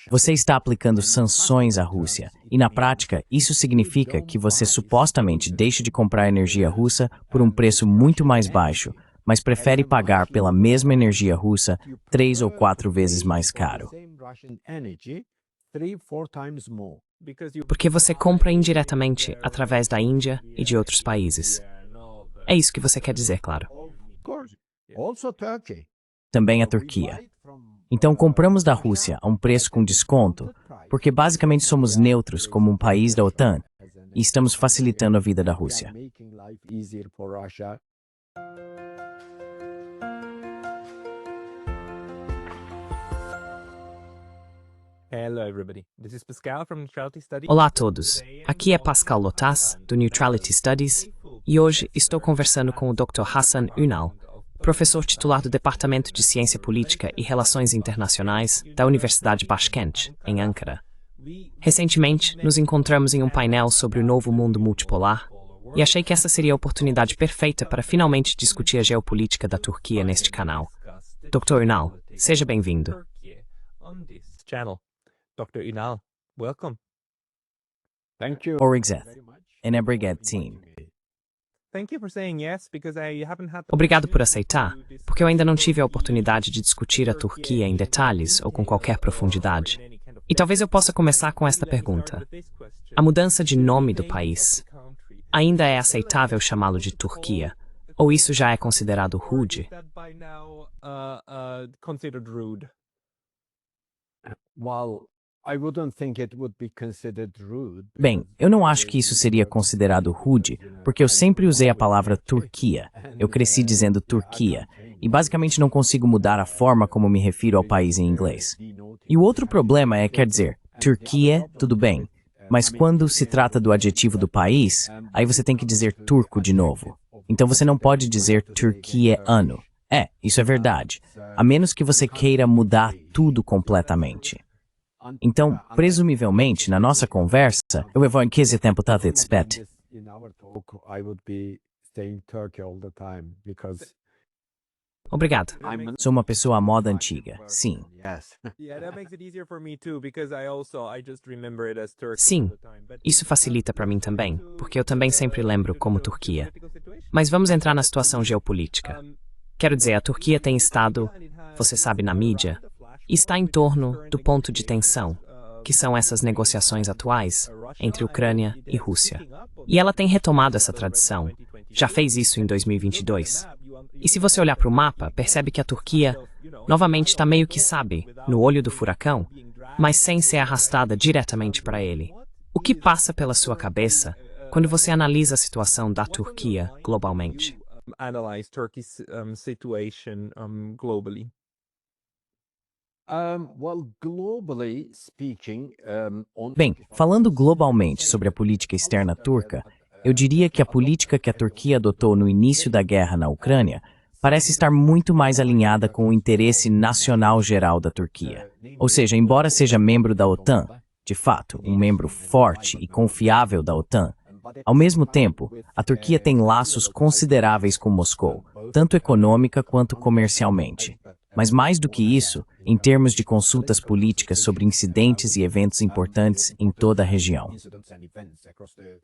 Você está aplicando sanções à Rússia, e na prática, isso significa que você supostamente deixa de comprar energia russa por um preço muito mais baixo, mas prefere pagar pela mesma energia russa 3 ou 4 vezes mais caro. Porque você compra indiretamente através da Índia e de outros países. É isso que você quer dizer, claro. Também a Turquia. Então compramos da Rússia a um preço com desconto, porque basicamente somos neutros como um país da OTAN e estamos facilitando a vida da Rússia. Olá a todos, aqui é Pascal Lotas, do Neutrality Studies, e hoje estou conversando com o Dr. Hasan Ünal, professor titular do Departamento de Ciência Política e Relações Internacionais da Universidade Başkent, em Ankara. Recentemente, nos encontramos em um painel sobre o novo mundo multipolar, e achei que essa seria a oportunidade perfeita para finalmente discutir a geopolítica da Turquia neste canal. Dr. Ünal, seja bem-vindo. Dr. Ünal, welcome. Thank you. Obrigado, and obrigado, team. Thank you for saying yes, because I haven't had the Obrigado por aceitar, porque eu ainda não tive a oportunidade de discutir a Turquia em detalhes ou com qualquer profundidade. E talvez eu possa começar com esta pergunta. A mudança de nome do país, ainda é aceitável chamá-lo de Turquia? Ou isso já é considerado rude? Considered rude. Bem, eu não acho que isso seria considerado rude, porque eu sempre usei a palavra Turquia. Eu cresci dizendo Turquia, e basicamente não consigo mudar a forma como me refiro ao país em inglês. E o outro problema é, quer dizer, Turquia, tudo bem, mas quando se trata do adjetivo do país, aí você tem que dizer turco de novo. Então você não pode dizer turquiano. Isso é verdade, a menos que você queira mudar tudo completamente. Então, presumivelmente, na nossa conversa, eu vou em que esse tempo está despete. Obrigado. Sou uma pessoa à moda antiga, sim. Sim, isso facilita para mim também, porque eu também sempre lembro como Turquia. Mas vamos entrar na situação geopolítica. Quero dizer, a Turquia tem estado, você sabe, na mídia, e está em torno do ponto de tensão, que são essas negociações atuais entre Ucrânia e Rússia. E ela tem retomado essa tradição, já fez isso em 2022. E se você olhar para o mapa, percebe que a Turquia, novamente, está meio que, sabe, no olho do furacão, mas sem ser arrastada diretamente para ele. O que passa pela sua cabeça quando você analisa a situação da Turquia globalmente? Analyze Turkey's situation globally. Bem, falando globalmente sobre a política externa turca, eu diria que a política que a Turquia adotou no início da guerra na Ucrânia parece estar muito mais alinhada com o interesse nacional geral da Turquia. Ou seja, embora seja membro da OTAN, de fato, um membro forte e confiável da OTAN, ao mesmo tempo, a Turquia tem laços consideráveis com Moscou, tanto econômica quanto comercialmente. Mas mais do que isso, em termos de consultas políticas sobre incidentes e eventos importantes em toda a região.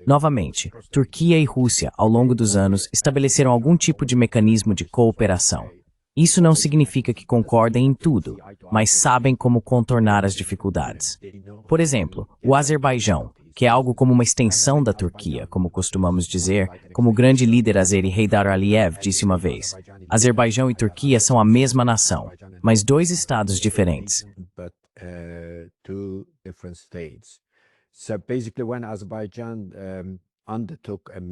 Novamente, Turquia e Rússia, ao longo dos anos, estabeleceram algum tipo de mecanismo de cooperação. Isso não significa que concordem em tudo, mas sabem como contornar as dificuldades. Por exemplo, o Azerbaijão, que é algo como uma extensão da Turquia, como costumamos dizer, como o grande líder azeri Heydar Aliyev disse uma vez. Azerbaijão e Turquia são a mesma nação, mas dois estados diferentes.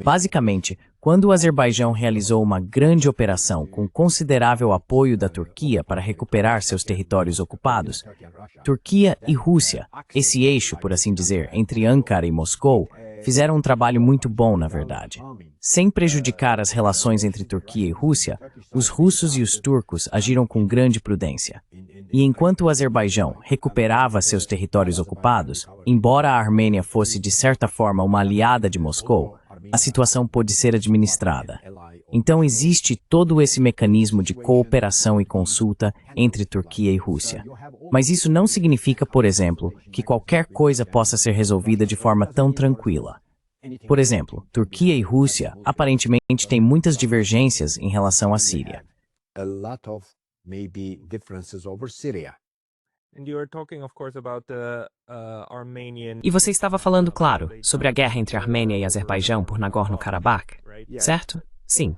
Basicamente, quando o Azerbaijão realizou uma grande operação com considerável apoio da Turquia para recuperar seus territórios ocupados, Turquia e Rússia, esse eixo, por assim dizer, entre Ankara e Moscou, fizeram um trabalho muito bom, na verdade. Sem prejudicar as relações entre Turquia e Rússia, os russos e os turcos agiram com grande prudência. E enquanto o Azerbaijão recuperava seus territórios ocupados, embora a Armênia fosse de certa forma uma aliada de Moscou, a situação pôde ser administrada. Então existe todo esse mecanismo de cooperação e consulta entre Turquia e Rússia. Mas isso não significa, por exemplo, que qualquer coisa possa ser resolvida de forma tão tranquila. Por exemplo, Turquia e Rússia aparentemente têm muitas divergências em relação à Síria. And you were talking, of course, about the Armenian. E você estava falando, claro, sobre a guerra entre a Armênia e Azerbaijão por Nagorno-Karabakh, certo? Sim.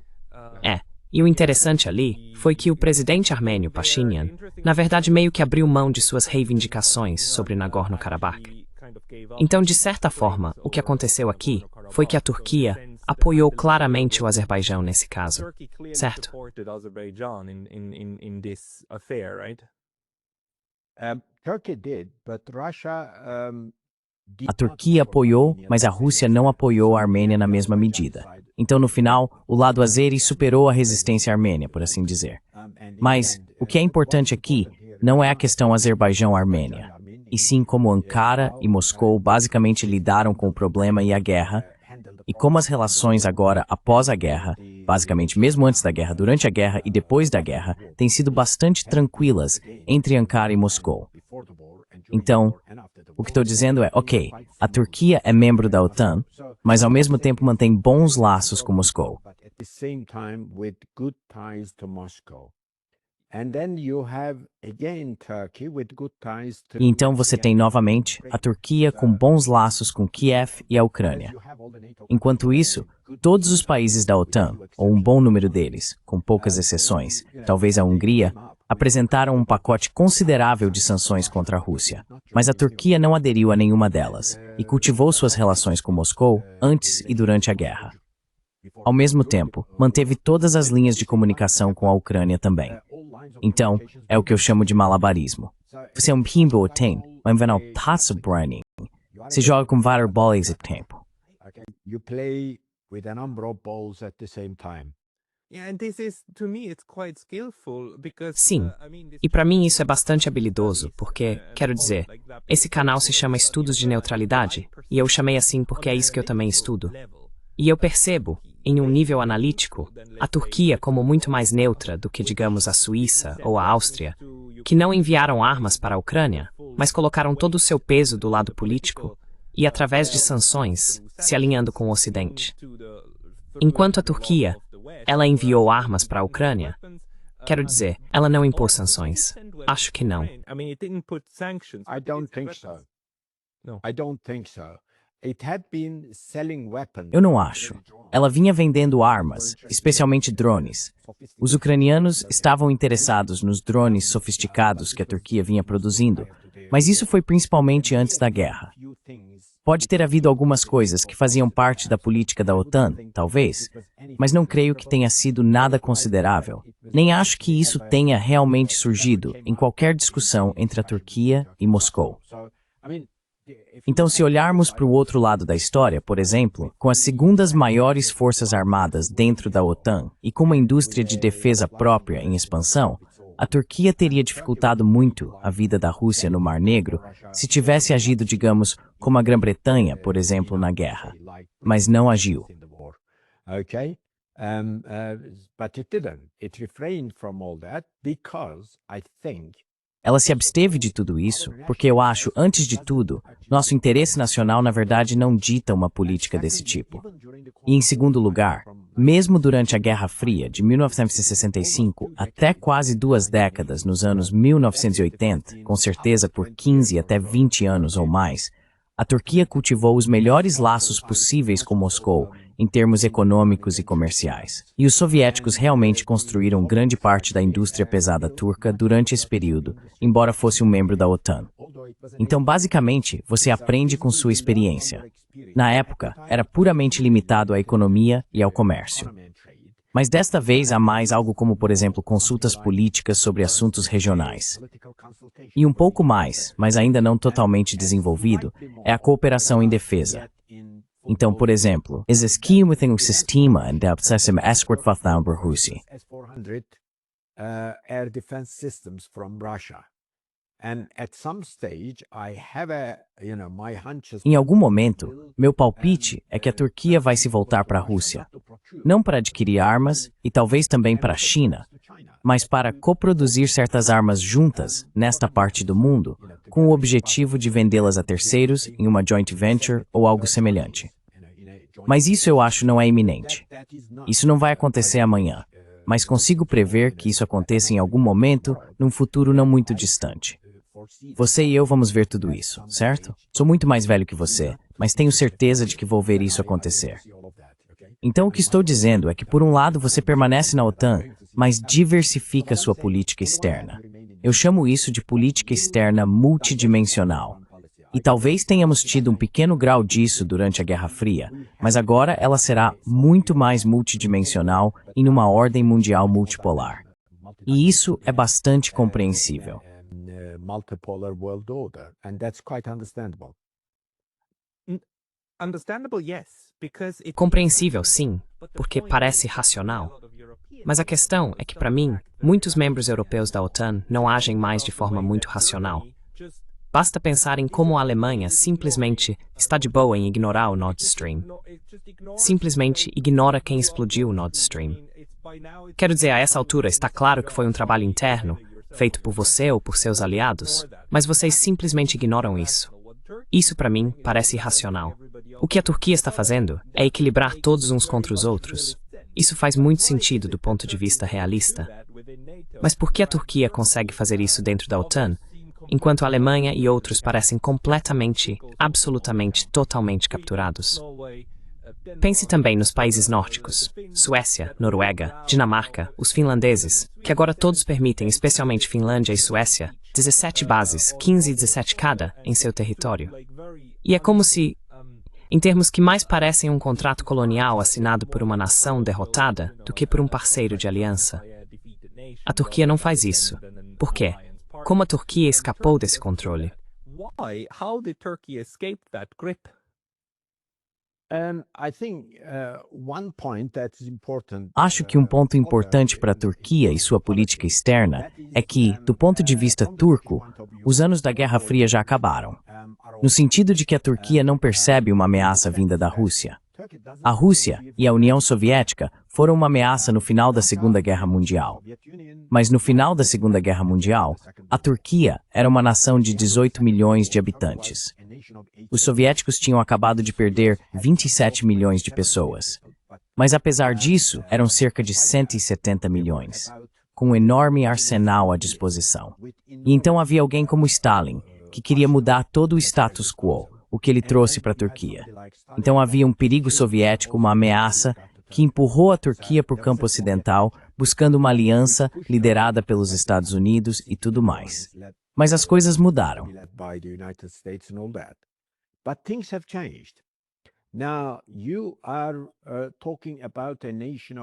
E o interessante ali foi que o presidente armênio Pashinyan, na verdade, meio que abriu mão de suas reivindicações sobre Nagorno-Karabakh. Então, de certa forma, o que aconteceu aqui foi que a Turquia apoiou claramente o Azerbaijão nesse caso, certo? A Turquia apoiou, mas a Rússia não apoiou a Armênia na mesma medida. Então, no final, o lado azeri superou a resistência armênia, por assim dizer. Mas o que é importante aqui não é a questão Azerbaijão-Armênia, e sim como Ankara e Moscou basicamente lidaram com o problema e a guerra, e como as relações agora, após a guerra, basicamente mesmo antes da guerra, durante a guerra e depois da guerra, têm sido bastante tranquilas entre Ankara e Moscou. Então, o que estou dizendo é, ok, a Turquia é membro da OTAN, mas ao mesmo tempo mantém bons laços com Moscou. E então você tem novamente a Turquia com bons laços com Kiev e a Ucrânia. Enquanto isso, todos os países da OTAN, ou um bom número deles, com poucas exceções, talvez a Hungria, apresentaram um pacote considerável de sanções contra a Rússia. Mas a Turquia não aderiu a nenhuma delas e cultivou suas relações com Moscou antes e durante a guerra. Ao mesmo tempo, manteve todas as linhas de comunicação com a Ucrânia também. Então, é o que eu chamo de malabarismo. Você é um pinball tem, mas vai não passa branding. Você joga com várias bolas ao tempo. Sim, e para mim isso é bastante habilidoso, porque, quero dizer, esse canal se chama Estudos de Neutralidade, e eu chamei assim porque é isso que eu também estudo. E eu percebo, em um nível analítico, a Turquia como muito mais neutra do que, digamos, a Suíça ou a Áustria, que não enviaram armas para a Ucrânia, mas colocaram todo o seu peso do lado político e, através de sanções, se alinhando com o Ocidente. Enquanto a Turquia, ela enviou armas para a Ucrânia, quero dizer, ela não impôs sanções. Acho que não. Eu não acho. Ela vinha vendendo armas, especialmente drones. Os ucranianos estavam interessados nos drones sofisticados que a Turquia vinha produzindo, mas isso foi principalmente antes da guerra. Pode ter havido algumas coisas que faziam parte da política da OTAN, talvez, mas não creio que tenha sido nada considerável. Nem acho que isso tenha realmente surgido em qualquer discussão entre a Turquia e Moscou. Então, se olharmos para o outro lado da história, por exemplo, com as segundas maiores forças armadas dentro da OTAN e com uma indústria de defesa própria em expansão, a Turquia teria dificultado muito a vida da Rússia no Mar Negro se tivesse agido, digamos, como a Grã-Bretanha, por exemplo, na guerra. Mas não agiu. Ela se absteve de tudo isso porque eu acho, antes de tudo, nosso interesse nacional na verdade não dita uma política desse tipo. E em segundo lugar, mesmo durante a Guerra Fria, de 1965 até quase 2 décadas nos anos 1980, com certeza por 15 até 20 anos ou mais, a Turquia cultivou os melhores laços possíveis com Moscou em termos econômicos e comerciais. E os soviéticos realmente construíram grande parte da indústria pesada turca durante esse período, embora fosse um membro da OTAN. Então, basicamente, você aprende com sua experiência. Na época, era puramente limitado à economia e ao comércio. Mas desta vez há mais algo como, por exemplo, consultas políticas sobre assuntos regionais. E um pouco mais, mas ainda não totalmente desenvolvido, é a cooperação em defesa. Então, por exemplo, is scheme within o sistema and obsessive escort fathan Rússia. Em algum momento, meu palpite é que a Turquia vai se voltar para a Rússia. Não para adquirir armas e talvez também para a China, mas para coproduzir certas armas juntas nesta parte do mundo, com o objetivo de vendê-las a terceiros em uma joint venture ou algo semelhante. Mas isso eu acho não é iminente. Isso não vai acontecer amanhã, mas consigo prever que isso aconteça em algum momento, num futuro não muito distante. Você e eu vamos ver tudo isso, certo? Sou muito mais velho que você, mas tenho certeza de que vou ver isso acontecer. Então o que estou dizendo é que por um lado você permanece na OTAN, mas diversifica sua política externa. Eu chamo isso de política externa multidimensional. E talvez tenhamos tido um pequeno grau disso durante a Guerra Fria, mas agora ela será muito mais multidimensional e numa ordem mundial multipolar. E isso é bastante compreensível. Compreensível, sim, porque parece racional. Mas a questão é que, para mim, muitos membros europeus da OTAN não agem mais de forma muito racional. Basta pensar em como a Alemanha simplesmente está de boa em ignorar o Nord Stream. Simplesmente ignora quem explodiu o Nord Stream. Quero dizer, a essa altura está claro que foi um trabalho interno, feito por você ou por seus aliados, mas vocês simplesmente ignoram isso. Isso, para mim, parece irracional. O que a Turquia está fazendo é equilibrar todos uns contra os outros. Isso faz muito sentido do ponto de vista realista. Mas por que a Turquia consegue fazer isso dentro da OTAN, enquanto a Alemanha e outros parecem completamente, absolutamente, totalmente capturados? Pense também nos países nórdicos, Suécia, Noruega, Dinamarca, os finlandeses, que agora todos permitem, especialmente Finlândia e Suécia, 17 bases, 15 e 17 cada, em seu território. E é como se, em termos que mais parecem um contrato colonial assinado por uma nação derrotada do que por um parceiro de aliança. A Turquia não faz isso. Por quê? Como a Turquia escapou desse controle? Acho que um ponto importante para a Turquia e sua política externa é que, do ponto de vista turco, os anos da Guerra Fria já acabaram. No sentido de que a Turquia não percebe uma ameaça vinda da Rússia. A Rússia e a União Soviética foram uma ameaça no final da Segunda Guerra Mundial. Mas no final da Segunda Guerra Mundial, a Turquia era uma nação de 18 milhões de habitantes. Os soviéticos tinham acabado de perder 27 milhões de pessoas. Mas apesar disso, eram cerca de 170 milhões, com um enorme arsenal à disposição. E então havia alguém como Stalin, que queria mudar todo o status quo, o que ele trouxe para a Turquia. Então havia um perigo soviético, uma ameaça, que empurrou a Turquia para o campo ocidental, buscando uma aliança liderada pelos Estados Unidos e tudo mais. Mas as coisas mudaram.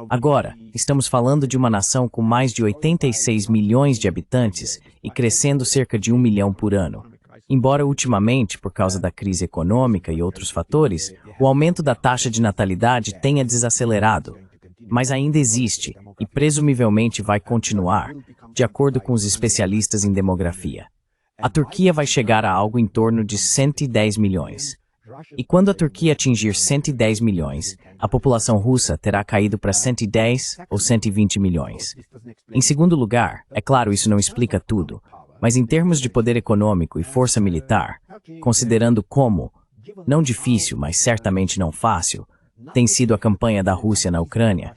Agora, estamos falando de uma nação com mais de 86 milhões de habitantes e crescendo cerca de 1 milhão por ano. Embora ultimamente, por causa da crise econômica e outros fatores, o aumento da taxa de natalidade tenha desacelerado, mas ainda existe e presumivelmente vai continuar, de acordo com os especialistas em demografia. A Turquia vai chegar a algo em torno de 110 milhões. E quando a Turquia atingir 110 milhões, a população russa terá caído para 110 ou 120 milhões. Em segundo lugar, é claro, isso não explica tudo, mas em termos de poder econômico e força militar, considerando como, não difícil, mas certamente não fácil, tem sido a campanha da Rússia na Ucrânia,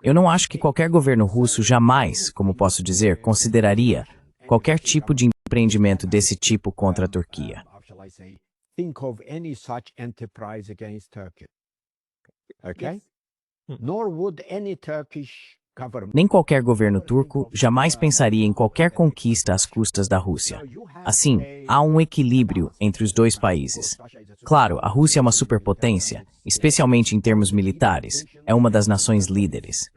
eu não acho que qualquer governo russo jamais, como posso dizer, consideraria qualquer tipo de empreendimento desse tipo contra a Turquia. Nem qualquer governo turco jamais pensaria em qualquer conquista às custas da Rússia. Assim, há um equilíbrio entre os dois países. Claro, a Rússia é uma superpotência, especialmente em termos militares, é uma das nações líderes.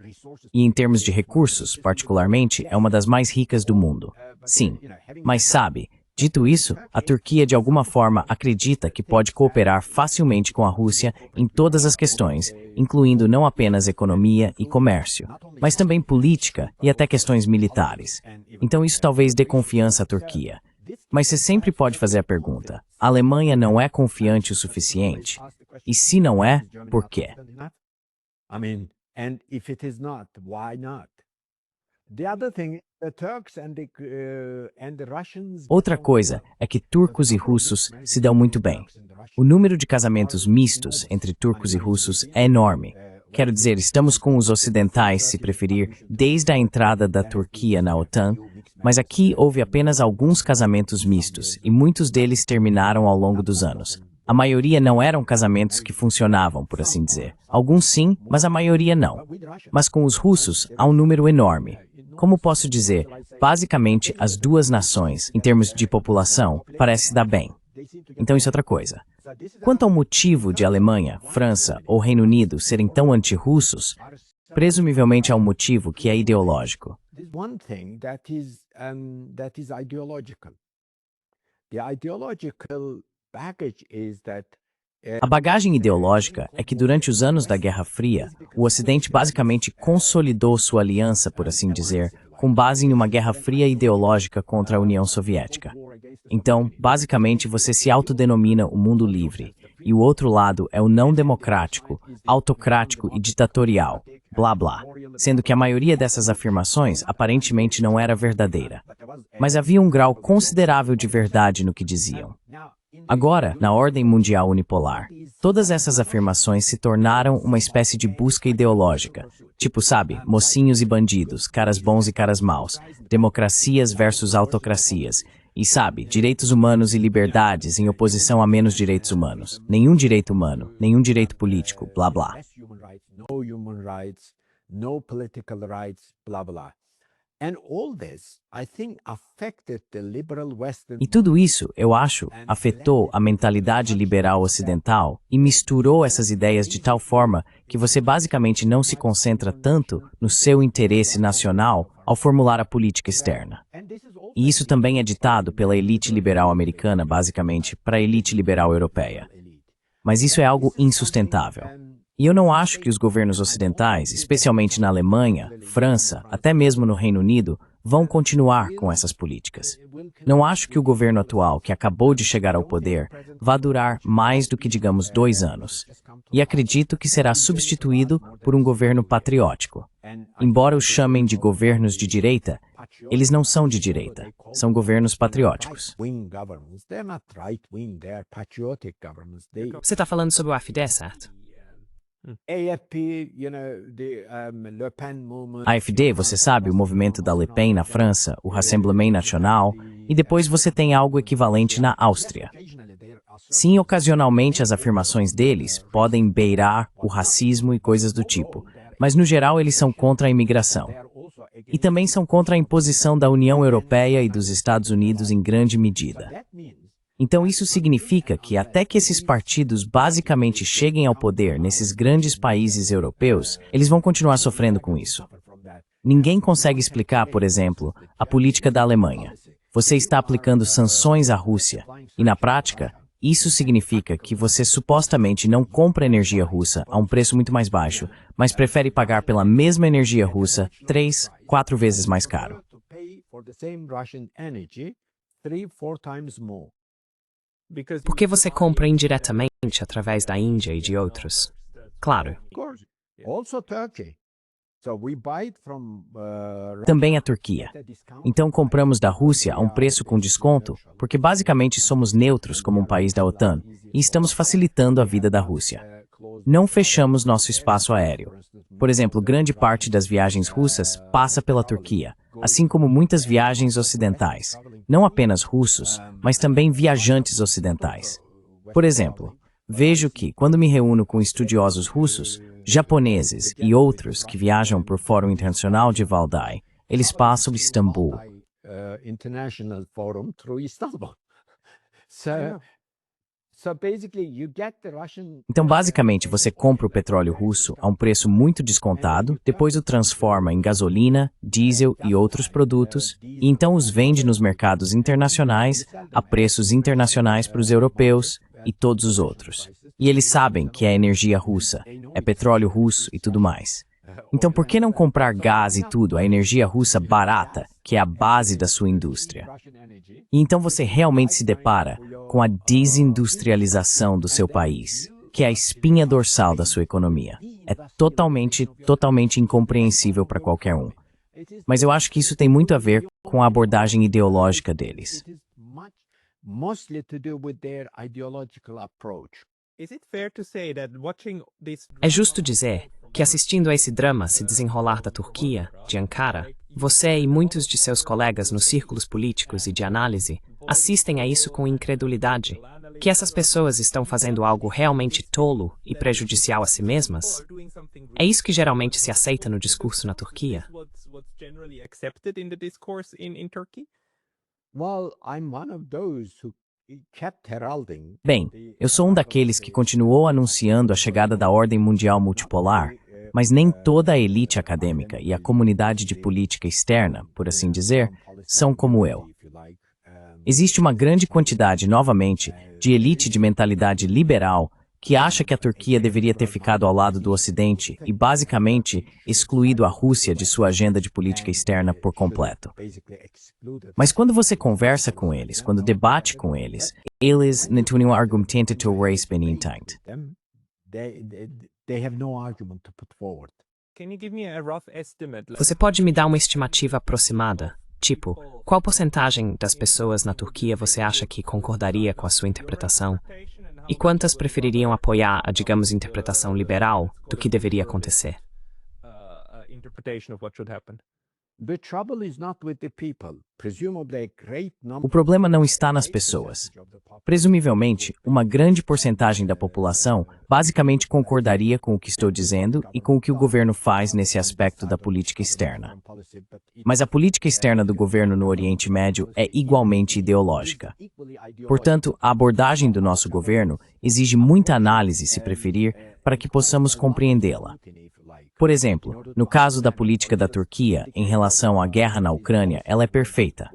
E em termos de recursos, particularmente, é uma das mais ricas do mundo. Sim, mas sabe, dito isso, a Turquia de alguma forma acredita que pode cooperar facilmente com a Rússia em todas as questões, incluindo não apenas economia e comércio, mas também política e até questões militares. Então isso talvez dê confiança à Turquia. Mas você sempre pode fazer a pergunta: a Alemanha não é confiante o suficiente? E se não é, por quê? I mean, and if it is not, why not? The other thing, the Turks and the Russians. Outra coisa é que turcos e russos se dão muito bem. O número de casamentos mistos entre turcos e russos é enorme. Quero dizer, estamos com os ocidentais, se preferir, desde a entrada da Turquia na OTAN, mas aqui houve apenas alguns casamentos mistos, e muitos deles terminaram ao longo dos anos. A maioria não eram casamentos que funcionavam, por assim dizer. Alguns sim, mas a maioria não. Mas com os russos, há um número enorme. Como posso dizer, basicamente as duas nações, em termos de população, parecem se dar bem. Então isso é outra coisa. Quanto ao motivo de Alemanha, França ou Reino Unido serem tão anti-russos, presumivelmente há um motivo que é ideológico. There's one thing that is ideological. The ideological baggage is that A bagagem ideológica é que durante os anos da Guerra Fria, o Ocidente basicamente consolidou sua aliança, por assim dizer, com base em uma Guerra Fria ideológica contra a União Soviética. Então, basicamente, você se autodenomina o mundo livre, e o outro lado é o não democrático, autocrático e ditatorial, blá blá, sendo que a maioria dessas afirmações aparentemente não era verdadeira. Mas havia um grau considerável de verdade no que diziam. Agora, na ordem mundial unipolar, todas essas afirmações se tornaram uma espécie de busca ideológica. Tipo, sabe, mocinhos e bandidos, caras bons e caras maus, democracias versus autocracias. E sabe, direitos humanos e liberdades em oposição a menos direitos humanos. Nenhum direito humano, nenhum direito político, blá blá. no human rights, no political rights, blah blah. And all this, I think, affected the liberal Western. E tudo isso, eu acho, afetou a mentalidade liberal ocidental e misturou essas ideias de tal forma que você basicamente não se concentra tanto no seu interesse nacional ao formular a política externa. E isso também é ditado pela elite liberal americana, basicamente, para a elite liberal europeia. Mas isso é algo insustentável. E eu não acho que os governos ocidentais, especialmente na Alemanha, França, até mesmo no Reino Unido, vão continuar com essas políticas. Não acho que o governo atual, que acabou de chegar ao poder, vá durar mais do que, digamos, 2 anos. E acredito que será substituído por um governo patriótico. Embora os chamem de governos de direita, eles não são de direita, são governos patrióticos. Você está falando sobre o AfD, certo? AFP, you know, the Le Pen movement. AfD, você sabe, o movimento da Le Pen na França, o Rassemblement National, e depois você tem algo equivalente na Áustria. Sim, ocasionalmente as afirmações deles podem beirar o racismo e coisas do tipo, mas no geral eles são contra a imigração. E também são contra a imposição da União Europeia e dos Estados Unidos em grande medida. Então isso significa que até que esses partidos basicamente cheguem ao poder nesses grandes países europeus, eles vão continuar sofrendo com isso. Ninguém consegue explicar, por exemplo, a política da Alemanha. Você está aplicando sanções à Rússia, e na prática, isso significa que você supostamente não compra energia russa a um preço muito mais baixo, mas prefere pagar pela mesma energia russa 3, 4 vezes mais caro. Porque você compra indiretamente através da Índia e de outros. Claro. Também a Turquia. Então compramos da Rússia a um preço com desconto, porque basicamente somos neutros como um país da OTAN e estamos facilitando a vida da Rússia. Não fechamos nosso espaço aéreo. Por exemplo, grande parte das viagens russas passa pela Turquia, assim como muitas viagens ocidentais. Não apenas russos, mas também viajantes ocidentais. Por exemplo, vejo que, quando me reúno com estudiosos russos, japoneses e outros que viajam por Fórum Internacional de Valdai, eles passam Istambul. Então, basicamente, você compra o petróleo russo a um preço muito descontado, depois o transforma em gasolina, diesel e outros produtos, e então os vende nos mercados internacionais a preços internacionais para os europeus e todos os outros. E eles sabem que é energia russa, é petróleo russo e tudo mais. Então por que não comprar gás e tudo, a energia russa barata, que é a base da sua indústria? E então você realmente se depara com a desindustrialização do seu país, que é a espinha dorsal da sua economia. É totalmente incompreensível para qualquer um. Mas eu acho que isso tem muito a ver com a abordagem ideológica deles. É justo dizer que assistindo a esse drama se desenrolar da Turquia, de Ankara, você e muitos de seus colegas nos círculos políticos e de análise assistem a isso com incredulidade, que essas pessoas estão fazendo algo realmente tolo e prejudicial a si mesmas? É isso que geralmente se aceita no discurso na Turquia? Bem, eu sou um daqueles que continuou anunciando a chegada da ordem mundial multipolar, mas nem toda a elite acadêmica e a comunidade de política externa, por assim dizer, são como eu. Existe uma grande quantidade, novamente, de elite de mentalidade liberal que acha que a Turquia deveria ter ficado ao lado do Ocidente e, basicamente, excluído a Rússia de sua agenda de política externa por completo. Mas quando você conversa com eles, quando debate com eles, eles não têm um argumento to raise benintint. Você pode me dar uma estimativa aproximada? Tipo, qual porcentagem das pessoas na Turquia você acha que concordaria com a sua interpretação? E quantas prefeririam apoiar a, digamos, interpretação liberal do que deveria acontecer? O problema não está nas pessoas. Presumivelmente, uma grande porcentagem da população basicamente concordaria com o que estou dizendo e com o que o governo faz nesse aspecto da política externa. Mas a política externa do governo no Oriente Médio é igualmente ideológica. Portanto, a abordagem do nosso governo exige muita análise, se preferir, para que possamos compreendê-la. Por exemplo, no caso da política da Turquia em relação à guerra na Ucrânia, ela é perfeita.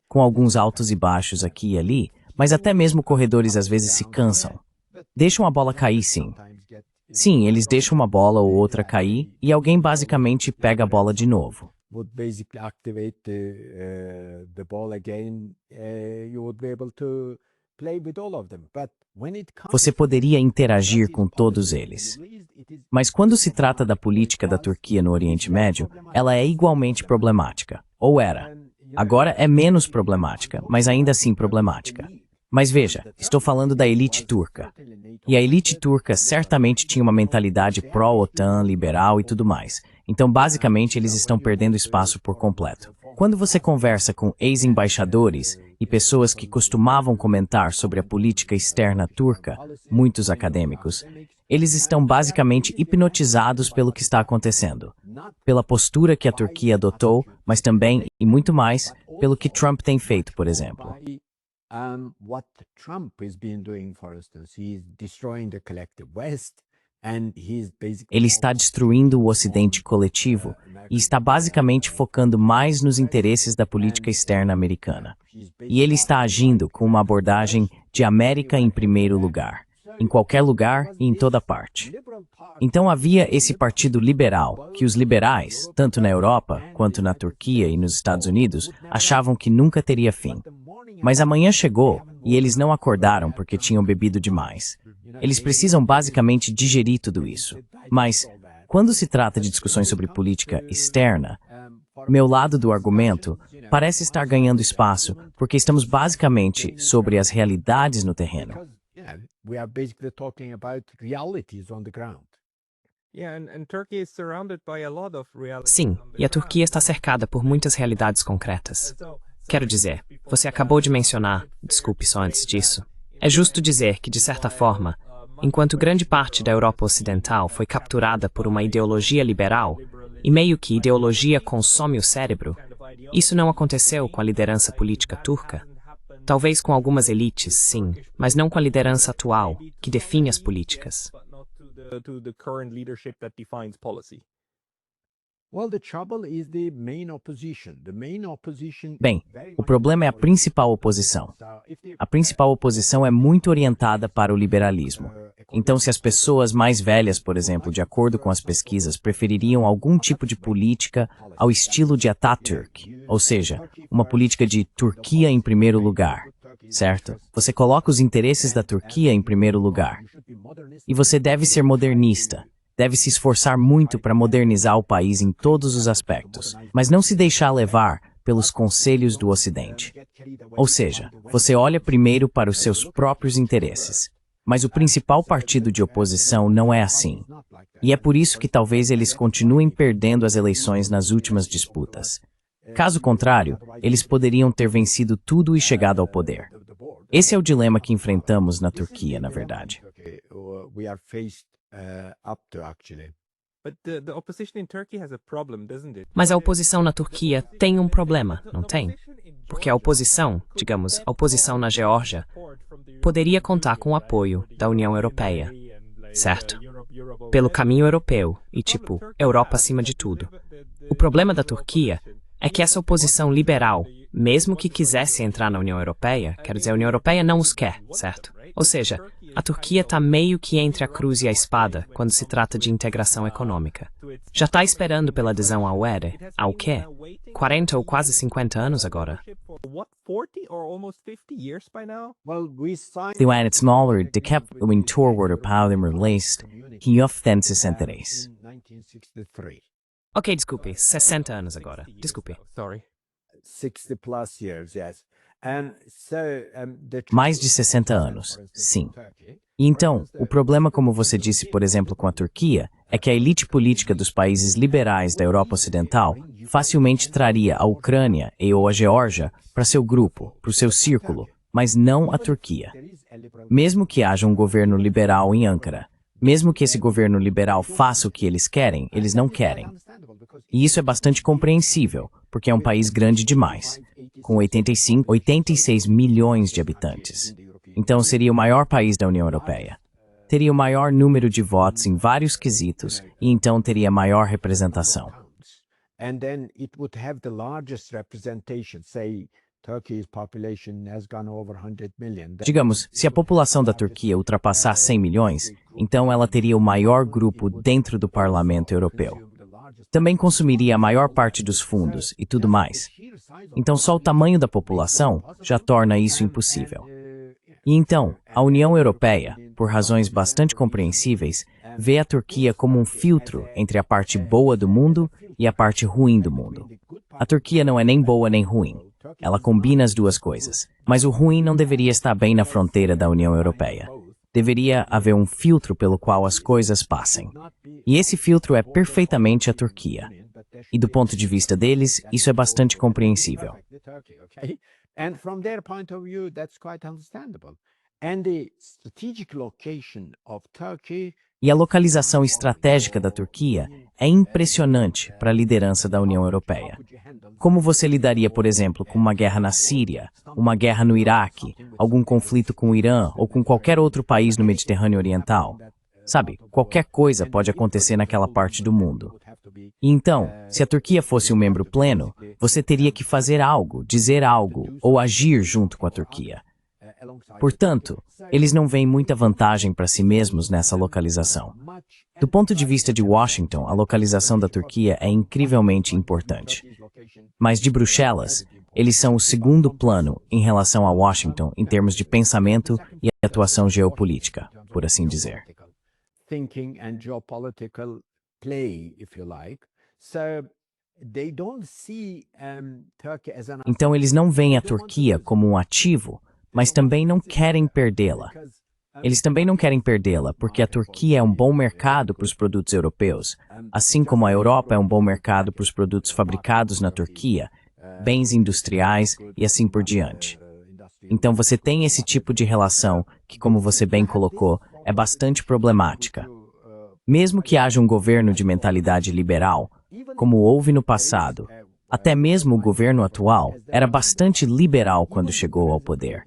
Com alguns altos e baixos aqui e ali, mas até mesmo corredores às vezes se cansam. Deixam a bola cair, sim. Sim, eles deixam uma bola ou outra cair e alguém basicamente pega a bola de novo. Você poderia interagir com todos eles. Mas quando se trata da política da Turquia no Oriente Médio, ela é igualmente problemática. Ou era. Agora é menos problemática, mas ainda assim problemática. Mas veja, estou falando da elite turca. E a elite turca certamente tinha uma mentalidade pró-OTAN, liberal e tudo mais. Então, basicamente, eles estão perdendo espaço por completo. Quando você conversa com ex-embaixadores e pessoas que costumavam comentar sobre a política externa turca, muitos acadêmicos, eles estão basicamente hipnotizados pelo que está acontecendo. Pela postura que a Turquia adotou, mas também, e muito mais, pelo que Trump tem feito, por exemplo. Ele está destruindo o Ocidente coletivo e está basicamente focando mais nos interesses da política externa americana. E ele está agindo com uma abordagem de América em primeiro lugar, em qualquer lugar e em toda parte. Então havia esse partido liberal, que os liberais, tanto na Europa quanto na Turquia e nos Estados Unidos, achavam que nunca teria fim. Mas amanhã chegou e eles não acordaram porque tinham bebido demais. Eles precisam basicamente digerir tudo isso. Mas, quando se trata de discussões sobre política externa, meu lado do argumento parece estar ganhando espaço porque estamos basicamente sobre as realidades no terreno. Sim, e a Turquia está cercada por muitas realidades concretas. Quero dizer, você acabou de mencionar, desculpe só antes disso, é justo dizer que, de certa forma, enquanto grande parte da Europa Ocidental foi capturada por uma ideologia liberal, e meio que ideologia consome o cérebro, isso não aconteceu com a liderança política turca? Talvez com algumas elites, sim, mas não com a liderança atual, que define as políticas. Bem, o problema é a principal oposição. A principal oposição é muito orientada para o liberalismo. Então, se as pessoas mais velhas, por exemplo, de acordo com as pesquisas, prefeririam algum tipo de política ao estilo de Atatürk, ou seja, uma política de Turquia em primeiro lugar, certo? Você coloca os interesses da Turquia em primeiro lugar. E você deve ser modernista, deve se esforçar muito para modernizar o país em todos os aspectos, mas não se deixar levar pelos conselhos do Ocidente. Ou seja, você olha primeiro para os seus próprios interesses. Mas o principal partido de oposição não é assim. E é por isso que talvez eles continuem perdendo as eleições nas últimas disputas. Caso contrário, eles poderiam ter vencido tudo e chegado ao poder. Esse é o dilema que enfrentamos na Turquia, na verdade. But the opposition in Turkey has a problem, doesn't it? Mas a oposição na Turquia tem um problema, não tem? Porque a oposição, digamos, a oposição na Geórgia, poderia contar com o apoio da União Europeia, certo? Pelo caminho europeu e, tipo, Europa acima de tudo. O problema da Turquia é que essa oposição liberal, mesmo que quisesse entrar na União Europeia, quer dizer, a União Europeia não os quer, certo? Ou seja, a Turquia está meio que entre a cruz e a espada quando se trata de integração econômica. Já está esperando pela adesão ao UE há o quê? 40 ou quase 50 anos agora. What, 40 or almost 50 years by now? Theo é smaller de que o interior para released que often 63. Ok, desculpe, 60 anos agora. Desculpe. Sorry. 60 plus years, yes. Mais de 60 anos, sim. E então, o problema, como você disse, por exemplo, com a Turquia, é que a elite política dos países liberais da Europa Ocidental facilmente traria a Ucrânia e ou a Geórgia para seu grupo, para o seu círculo, mas não a Turquia. Mesmo que haja um governo liberal em Ankara, mesmo que esse governo liberal faça o que eles não querem. E isso é bastante compreensível, porque é um país grande demais, com 86 milhões de habitantes. Então seria o maior país da União Europeia. Teria o maior número de votos em vários quesitos e então teria maior representação. And then it would have the largest representation, say Turkey's population has gone over 100 million. Digamos, se a população da Turquia ultrapassar 100 milhões, então ela teria o maior grupo dentro do Parlamento Europeu. Também consumiria a maior parte dos fundos e tudo mais. Então só o tamanho da população já torna isso impossível. E então, a União Europeia, por razões bastante compreensíveis, vê a Turquia como um filtro entre a parte boa do mundo e a parte ruim do mundo. A Turquia não é nem boa nem ruim. Ela combina as duas coisas. Mas o ruim não deveria estar bem na fronteira da União Europeia. Deveria haver um filtro pelo qual as coisas passem. E esse filtro é perfeitamente a Turquia. E do ponto de vista deles, isso é bastante compreensível. And from their point of view, that's quite understandable. And the strategic location of Turkey. E a localização estratégica da Turquia é impressionante para a liderança da União Europeia. Como você lidaria, por exemplo, com uma guerra na Síria, uma guerra no Iraque, algum conflito com o Irã ou com qualquer outro país no Mediterrâneo Oriental? Sabe, qualquer coisa pode acontecer naquela parte do mundo. E então, se a Turquia fosse um membro pleno, você teria que fazer algo, dizer algo ou agir junto com a Turquia. Portanto, eles não veem muita vantagem para si mesmos nessa localização. Do ponto de vista de Washington, a localização da Turquia é incrivelmente importante. Mas de Bruxelas, eles são o segundo plano em relação a Washington em termos de pensamento e atuação geopolítica, por assim dizer. Thinking and geopolitical play, if you like. So they don't see Turkey as an. Então eles não veem a Turquia como um ativo, mas também não querem perdê-la. Eles também não querem perdê-la porque a Turquia é um bom mercado para os produtos europeus, assim como a Europa é um bom mercado para os produtos fabricados na Turquia, bens industriais e assim por diante. Então você tem esse tipo de relação que, como você bem colocou, é bastante problemática. Mesmo que haja um governo de mentalidade liberal, como houve no passado, até mesmo o governo atual era bastante liberal quando chegou ao poder.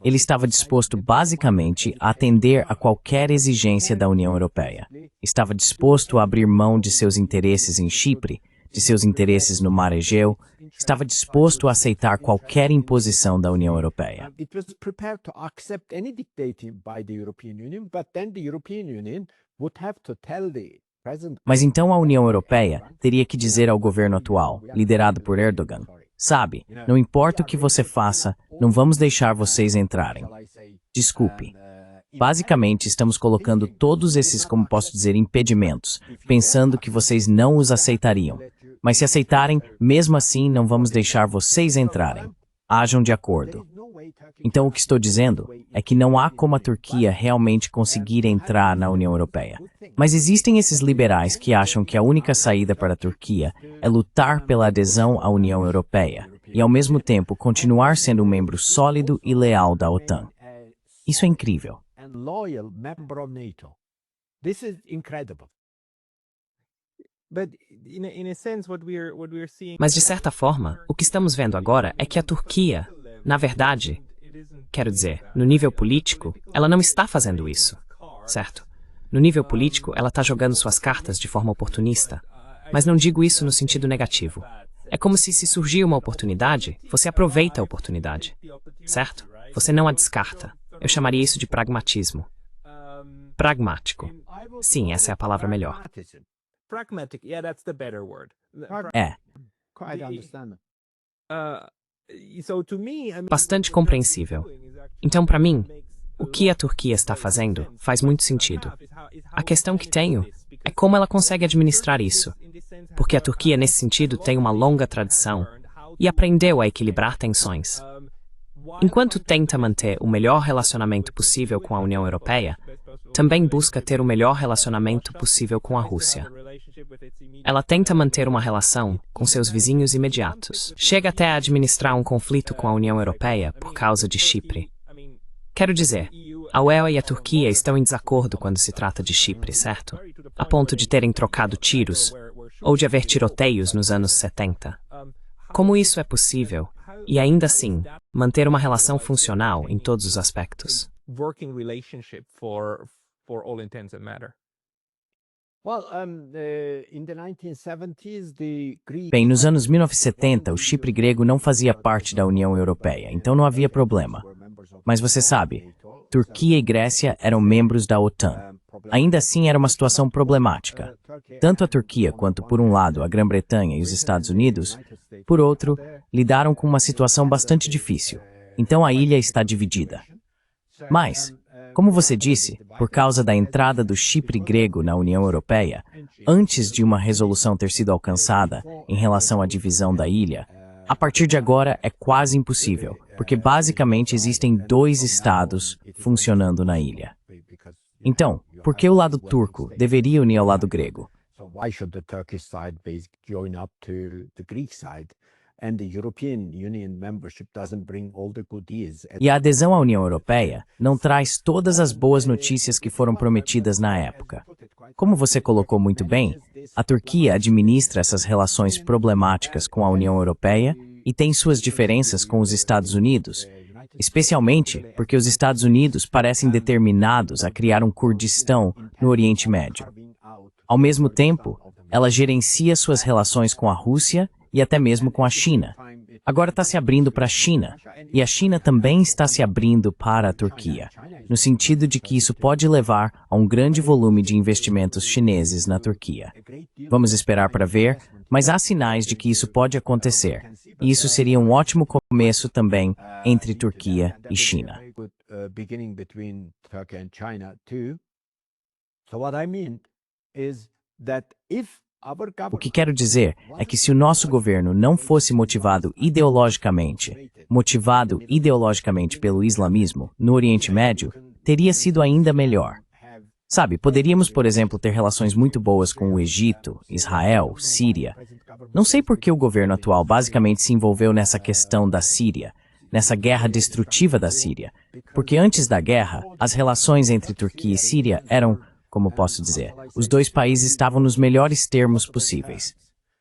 Ele estava disposto basicamente a atender a qualquer exigência da União Europeia. Estava disposto a abrir mão de seus interesses em Chipre, de seus interesses no Mar Egeu, estava disposto a aceitar qualquer imposição da União Europeia. It was prepared to accept any dictate by the European Union, but then the European Union would have to tell the president. Mas então a União Europeia teria que dizer ao governo atual, liderado por Erdogan, sabe, não importa o que você faça, não vamos deixar vocês entrarem. Desculpe. Basicamente, estamos colocando todos esses, como posso dizer, impedimentos, pensando que vocês não os aceitariam. Mas se aceitarem, mesmo assim, não vamos deixar vocês entrarem. Hajam de acordo. Então, o que estou dizendo é que não há como a Turquia realmente conseguir entrar na União Europeia. Mas existem esses liberais que acham que a única saída para a Turquia é lutar pela adesão à União Europeia e, ao mesmo tempo, continuar sendo um membro sólido e leal da OTAN. Isso é incrível. And loyal member of NATO. This is incredible. But in a sense, what we're seeing. Mas, de certa forma, o que estamos vendo agora é que a Turquia, na verdade, quero dizer, no nível político, ela não está fazendo isso, certo? No nível político, ela está jogando suas cartas de forma oportunista. Mas não digo isso no sentido negativo. É como se surgir uma oportunidade, você aproveita a oportunidade, certo? Você não a descarta. Eu chamaria isso de pragmatismo. Pragmático. Sim, essa é a palavra melhor. Pragmatic, yeah, that's the better word. É. Quite understand. So to me, I mean, Bastante compreensível. Então, para mim, o que a Turquia está fazendo faz muito sentido. A questão que tenho é como ela consegue administrar isso. Porque a Turquia, nesse sentido, tem uma longa tradição e aprendeu a equilibrar tensões. Enquanto tenta manter o melhor relacionamento possível com a União Europeia, também busca ter o melhor relacionamento possível com a Rússia. Ela tenta manter uma relação com seus vizinhos imediatos. Chega até a administrar um conflito com a União Europeia por causa de Chipre. Quero dizer, a UE e a Turquia estão em desacordo quando se trata de Chipre, certo? A ponto de terem trocado tiros, ou de haver tiroteios nos anos 70. Como isso é possível? E ainda assim, manter uma relação funcional em todos os aspectos. working relationship for all intents and matter. Well, in the 1970s, the Greek... Bem, nos anos 1970, o Chipre grego não fazia parte da União Europeia, então não havia problema. Mas você sabe, Turquia e Grécia eram membros da OTAN. Ainda assim, era uma situação problemática. Tanto a Turquia quanto, por um lado, a Grã-Bretanha e os Estados Unidos, por outro, lidaram com uma situação bastante difícil. Então a ilha está dividida. Mas, como você disse, por causa da entrada do Chipre grego na União Europeia, antes de uma resolução ter sido alcançada em relação à divisão da ilha, a partir de agora é quase impossível, porque basicamente existem dois estados funcionando na ilha. Então, por que o lado turco deveria unir ao lado grego? So why should the Turkish side join up to the Greek side? And the European Union membership doesn't bring all the goodies. E a adesão à União Europeia não traz todas as boas notícias que foram prometidas na época. Como você colocou muito bem, a Turquia administra essas relações problemáticas com a União Europeia e tem suas diferenças com os Estados Unidos, especialmente porque os Estados Unidos parecem determinados a criar um Kurdistão no Oriente Médio. Ao mesmo tempo, ela gerencia suas relações com a Rússia e até mesmo com a China. Agora está se abrindo para a China, e a China também está se abrindo para a Turquia, no sentido de que isso pode levar a um grande volume de investimentos chineses na Turquia. Vamos esperar para ver, mas há sinais de que isso pode acontecer, e isso seria um ótimo começo também entre Turquia e China. Beginning between Turkey and China too. So what I mean is that if O que quero dizer é que se o nosso governo não fosse motivado ideologicamente pelo islamismo no Oriente Médio, teria sido ainda melhor. Sabe, poderíamos, por exemplo, ter relações muito boas com o Egito, Israel, Síria. Não sei por que o governo atual basicamente se envolveu nessa questão da Síria, nessa guerra destrutiva da Síria, porque antes da guerra, as relações entre Turquia e Síria eram, como posso dizer, os dois países estavam nos melhores termos possíveis.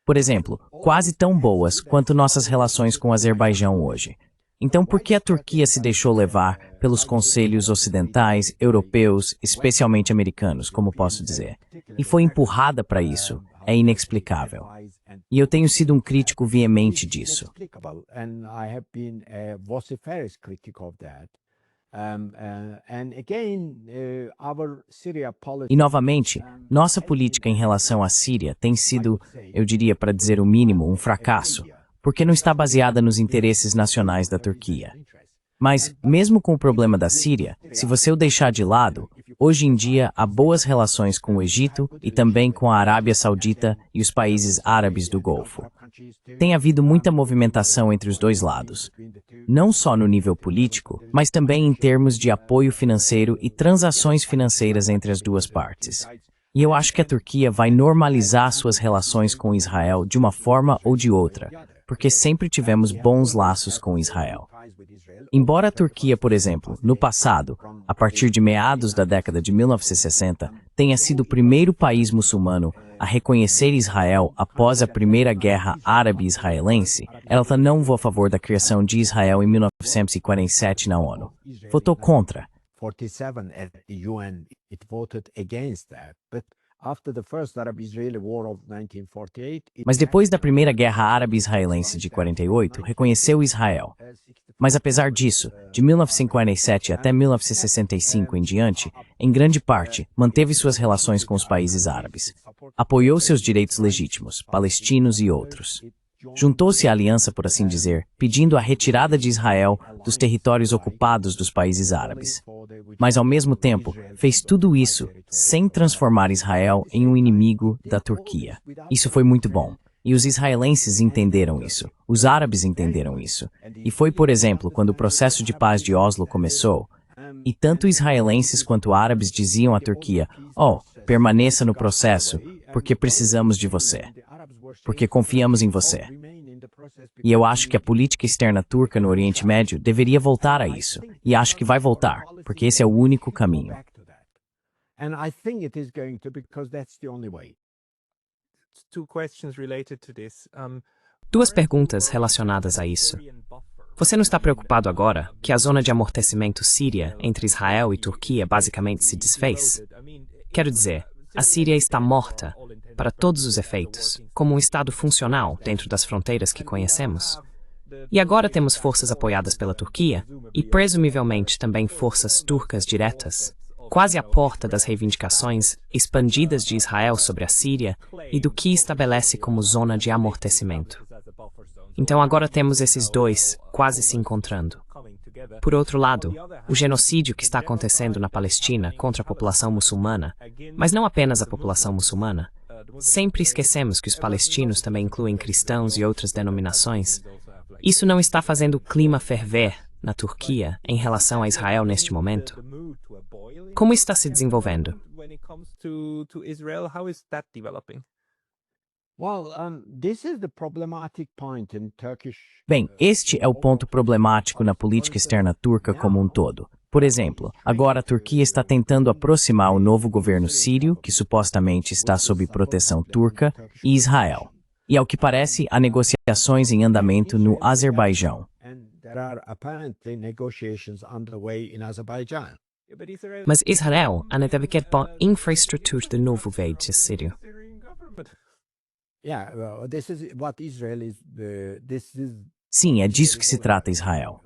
Por exemplo, quase tão boas quanto nossas relações com o Azerbaijão hoje. Então, por que a Turquia se deixou levar pelos conselhos ocidentais, europeus, especialmente americanos, como posso dizer? E foi empurrada para isso, é inexplicável. E eu tenho sido um crítico veemente disso. E novamente, nossa política em relação à Síria tem sido, eu diria para dizer o mínimo, um fracasso, porque não está baseada nos interesses nacionais da Turquia. Mas, mesmo com o problema da Síria, se você o deixar de lado, hoje em dia há boas relações com o Egito e também com a Arábia Saudita e os países árabes do Golfo. Tem havido muita movimentação entre os dois lados, não só no nível político, mas também em termos de apoio financeiro e transações financeiras entre as duas partes. E eu acho que a Turquia vai normalizar suas relações com Israel de uma forma ou de outra, porque sempre tivemos bons laços com Israel. Embora a Turquia, por exemplo, no passado, a partir de meados da década de 1960, tenha sido o primeiro país muçulmano a reconhecer Israel após a Primeira Guerra Árabe-Israelense, ela não votou a favor da criação de Israel em 1947 na ONU. Votou contra. Mas depois da Primeira Guerra Árabe-Israelense de 48, reconheceu Israel. Mas apesar disso, de 1947 até 1965 em diante, em grande parte, manteve suas relações com os países árabes. Apoiou seus direitos legítimos, palestinos e outros. Juntou-se à aliança, por assim dizer, pedindo a retirada de Israel dos territórios ocupados dos países árabes. Mas, ao mesmo tempo, fez tudo isso sem transformar Israel em um inimigo da Turquia. Isso foi muito bom. E os israelenses entenderam isso. Os árabes entenderam isso. E foi, por exemplo, quando o processo de paz de Oslo começou, e tanto israelenses quanto árabes diziam à Turquia, permaneça no processo, porque precisamos de você. Porque confiamos em você. E eu acho que a política externa turca no Oriente Médio deveria voltar a isso. E acho que vai voltar, porque esse é o único caminho. Duas perguntas relacionadas a isso. Você não está preocupado agora que a zona de amortecimento síria entre Israel e Turquia basicamente se desfez? Quero dizer, a Síria está morta, para todos os efeitos, como um Estado funcional dentro das fronteiras que conhecemos. E agora temos forças apoiadas pela Turquia e, presumivelmente, também forças turcas diretas, quase à porta das reivindicações expandidas de Israel sobre a Síria e do que estabelece como zona de amortecimento. Então agora temos esses dois quase se encontrando. Por outro lado, o genocídio que está acontecendo na Palestina contra a população muçulmana, mas não apenas a população muçulmana, sempre esquecemos que os palestinos também incluem cristãos e outras denominações. Isso não está fazendo o clima ferver na Turquia em relação a Israel neste momento? Como está se desenvolvendo? Bem, este é o ponto problemático na política externa turca como um todo. Por exemplo, agora a Turquia está tentando aproximar o novo governo sírio, que supostamente está sob proteção turca, e Israel. E ao que parece, há negociações em andamento no Azerbaijão. Mas Israel ainda deve querer infraestrutura de novo verde sírio. Sim, é disso que se trata Israel.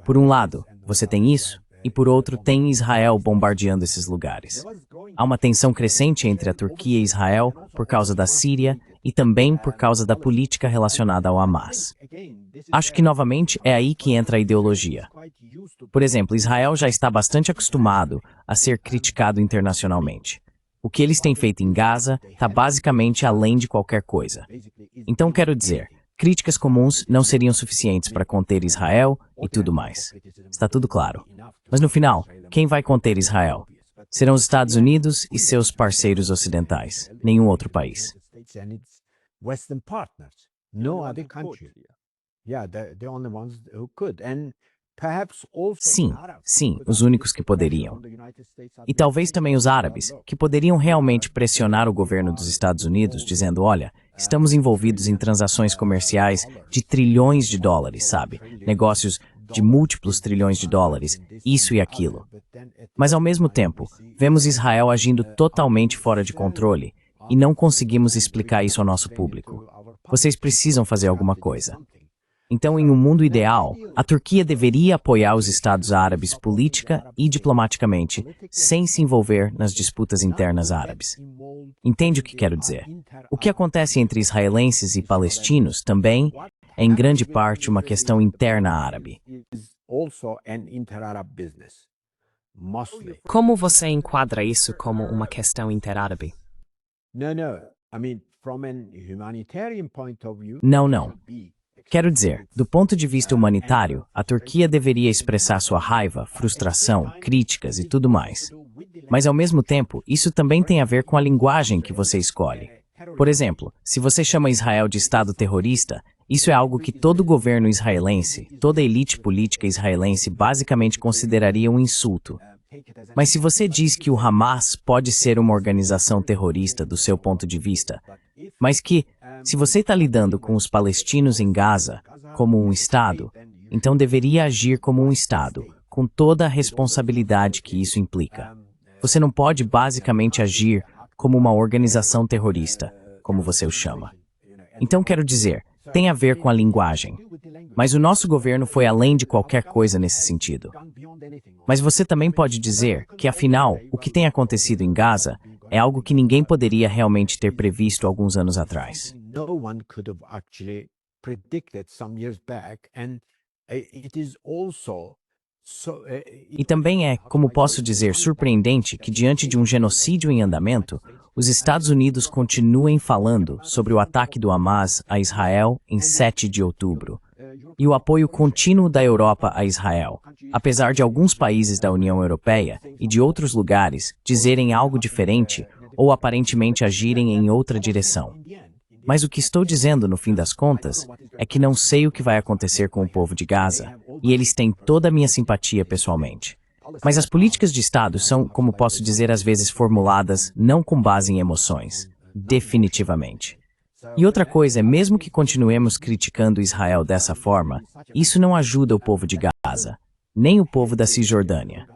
Por um lado, você tem isso, e por outro tem Israel bombardeando esses lugares. Há uma tensão crescente entre a Turquia e Israel por causa da Síria e também por causa da política relacionada ao Hamas. Acho que novamente é aí que entra a ideologia. Por exemplo, Israel já está bastante acostumado a ser criticado internacionalmente. O que eles têm feito em Gaza está basicamente além de qualquer coisa. Então quero dizer, críticas comuns não seriam suficientes para conter Israel e tudo mais. Está tudo claro. Mas no final, quem vai conter Israel? Serão os Estados Unidos e seus parceiros ocidentais, nenhum outro país. Sim, os únicos que poderiam. E talvez também os árabes, que poderiam realmente pressionar o governo dos Estados Unidos, dizendo, olha, estamos envolvidos em transações comerciais de trilhões de dólares, sabe? Negócios de múltiplos trilhões de dólares, isso e aquilo. Mas ao mesmo tempo, vemos Israel agindo totalmente fora de controle, e não conseguimos explicar isso ao nosso público. Vocês precisam fazer alguma coisa. Então, em um mundo ideal, a Turquia deveria apoiar os Estados Árabes política e diplomaticamente, sem se envolver nas disputas internas árabes. Entende o que quero dizer? O que acontece entre israelenses e palestinos também é em grande parte uma questão interna árabe. Como você enquadra isso como uma questão interárabe? Não. Quero dizer, do ponto de vista humanitário, a Turquia deveria expressar sua raiva, frustração, críticas e tudo mais. Mas, ao mesmo tempo, isso também tem a ver com a linguagem que você escolhe. Por exemplo, se você chama Israel de Estado terrorista, isso é algo que todo governo israelense, toda elite política israelense basicamente consideraria um insulto. Mas se você diz que o Hamas pode ser uma organização terrorista do seu ponto de vista, mas que, se você está lidando com os palestinos em Gaza como um Estado, então deveria agir como um Estado, com toda a responsabilidade que isso implica. Você não pode basicamente agir como uma organização terrorista, como você o chama. Então quero dizer, tem a ver com a linguagem. Mas o nosso governo foi além de qualquer coisa nesse sentido. Mas você também pode dizer que, afinal, o que tem acontecido em Gaza é algo que ninguém poderia realmente ter previsto alguns anos atrás. E também é, como posso dizer, surpreendente que, diante de um genocídio em andamento, os Estados Unidos continuem falando sobre o ataque do Hamas a Israel em 7 de outubro. E o apoio contínuo da Europa a Israel, apesar de alguns países da União Europeia e de outros lugares dizerem algo diferente ou aparentemente agirem em outra direção. Mas o que estou dizendo, no fim das contas, é que não sei o que vai acontecer com o povo de Gaza, e eles têm toda a minha simpatia pessoalmente. Mas as políticas de Estado são, como posso dizer, às vezes formuladas não com base em emoções, definitivamente. E outra coisa é, mesmo que continuemos criticando Israel dessa forma, isso não ajuda o povo de Gaza, nem o povo da Cisjordânia.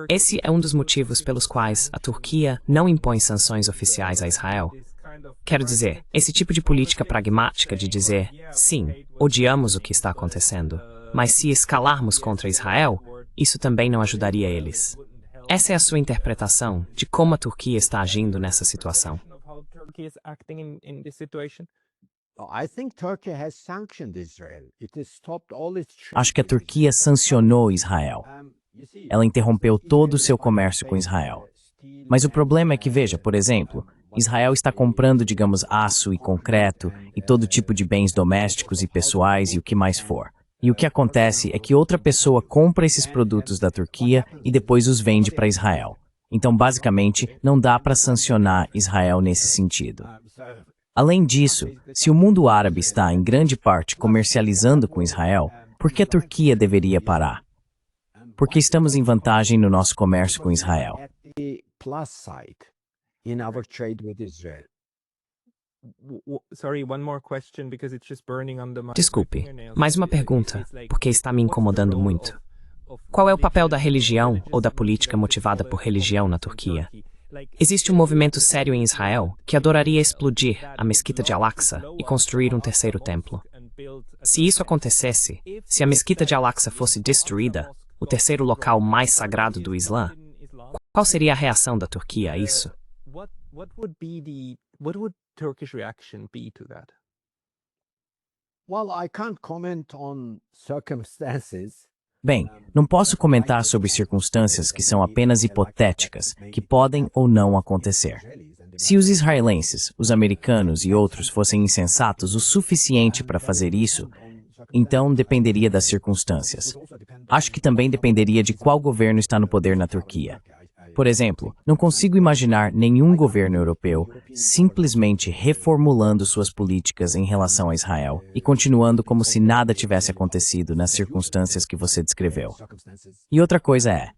Esse é um dos motivos pelos quais a Turquia não impõe sanções oficiais a Israel. Quero dizer, esse tipo de política pragmática de dizer, sim, odiamos o que está acontecendo, mas se escalarmos contra Israel, isso também não ajudaria eles. Essa é a sua interpretação de como a Turquia está agindo nessa situação. Acho que a Turquia sancionou Israel. Ela interrompeu todo o seu comércio com Israel. Mas o problema é que, veja, por exemplo, Israel está comprando, digamos, aço e concreto e todo tipo de bens domésticos e pessoais e o que mais for. E o que acontece é que outra pessoa compra esses produtos da Turquia e depois os vende para Israel. Então, basicamente, não dá para sancionar Israel nesse sentido. Além disso, se o mundo árabe está, em grande parte, comercializando com Israel, por que a Turquia deveria parar? Porque estamos em vantagem no nosso comércio com Israel. Desculpe, mais uma pergunta, porque está me incomodando muito. Qual é o papel da religião ou da política motivada por religião na Turquia? Existe um movimento sério em Israel que adoraria explodir a Mesquita de Al-Aqsa e construir um terceiro templo. Se isso acontecesse, se a Mesquita de Al-Aqsa fosse destruída, o terceiro local mais sagrado do Islã, qual seria a reação da Turquia a isso? What would Turkish reaction be to that? Well, I can't comment on circumstances. Bem, não posso comentar sobre circunstâncias que são apenas hipotéticas, que podem ou não acontecer. Se os israelenses, os americanos e outros fossem insensatos o suficiente para fazer isso, então dependeria das circunstâncias. Acho que também dependeria de qual governo está no poder na Turquia. Por exemplo, não consigo imaginar nenhum governo europeu simplesmente reformulando suas políticas em relação a Israel e continuando como se nada tivesse acontecido nas circunstâncias que você descreveu. E outra coisa é,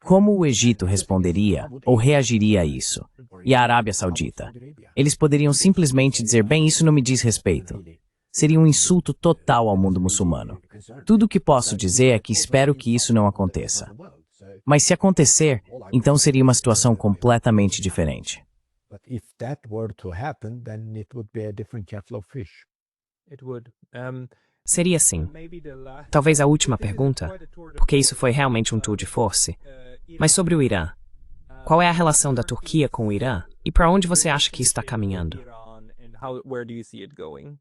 como o Egito responderia ou reagiria a isso? E a Arábia Saudita? Eles poderiam simplesmente dizer, bem, isso não me diz respeito. Seria um insulto total ao mundo muçulmano. Tudo o que posso dizer é que espero que isso não aconteça. Mas se acontecer, então seria uma situação completamente diferente. But if that were to happen, then it would be a different kettle of fish. It would. Seria assim. Maybe the last. Talvez a última This is pergunta, quite a tour de porque isso force. foi realmente um tour de force. Irã, Mas sobre o Irã, qual é a relação da Turquia com o Irã e para onde você acha que isso está caminhando? Iran, and where do you see it going?